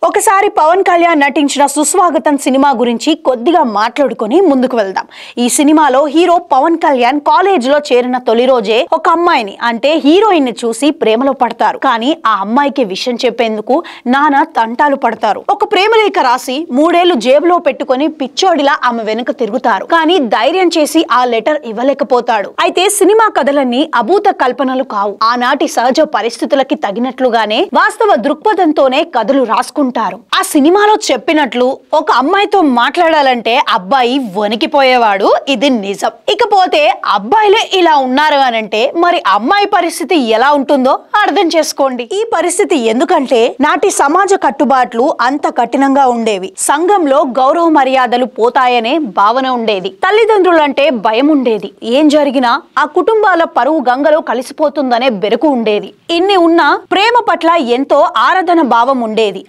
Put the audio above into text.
ఒకసారి పవన్ కళ్యాణ్ నటించిన సుస్వాగతం సినిమా గురించి కొద్దిగా మాట్లాడుకొని ముందుకు వెళ్దాం. ఈ సినిమాలో హీరో పవన్ కళ్యాణ్ కాలేజ్ లో చేరిన తొలి రోజే ఒక అమ్మాయిని అంటే హీరోయిన్ ని చూసి ప్రేమలో పడతారు. కానీ ఆ అమ్మాయికి విషయం చెప్పేందుకు నానా తంటాలు పడతారు. ఒక ప్రేమలేఖ రాసి 3 ఏళ్లు జేబులో పెట్టుకొని పిచ్చోడిలా ఆమె వెనుక తిరుగుతారు. కానీ ధైర్యం చేసి ఆ లెటర్ ఇవ్వలేకపోతాడు. అయితే సినిమా కథలన్నీ అభూత కల్పనలు కావు. ఆనాటి సహజ పరిస్థితులకి తగినట్లుగానే వాస్తవ దృక్పథంతోనే కథలు రాసుకుంటారు. ఆ సినిమాలో చెప్పినట్లు ఒక అమ్మాయితో మాట్లాడాలంటే అబ్బాయి వణికిపోయేవాడు. ఇది నిజం. ఇకపోతే అబ్బాయిలే ఇలా ఉన్నారు అనంటే మరి అమ్మాయి పరిస్థితి ఎలా ఉంటుందో అర్థం చేసుకోండి. ఈ పరిస్థితి ఎందుకంటే నాటి సమాజ కట్టుబాట్లు అంత కఠినంగా ఉండేవి. సంఘంలో గౌరవ మర్యాదలు పోతాయనే భావన ఉండేది. తల్లిదండ్రులంటే భయం ఉండేది. ఏం జరిగినా ఆ కుటుంబాల పరువు గంగలో కలిసిపోతుందనే బెరుకు ఉండేది. ఇన్ని ఉన్నా ప్రేమ పట్ల ఎంతో ఆరాధన భావం ఉండేది.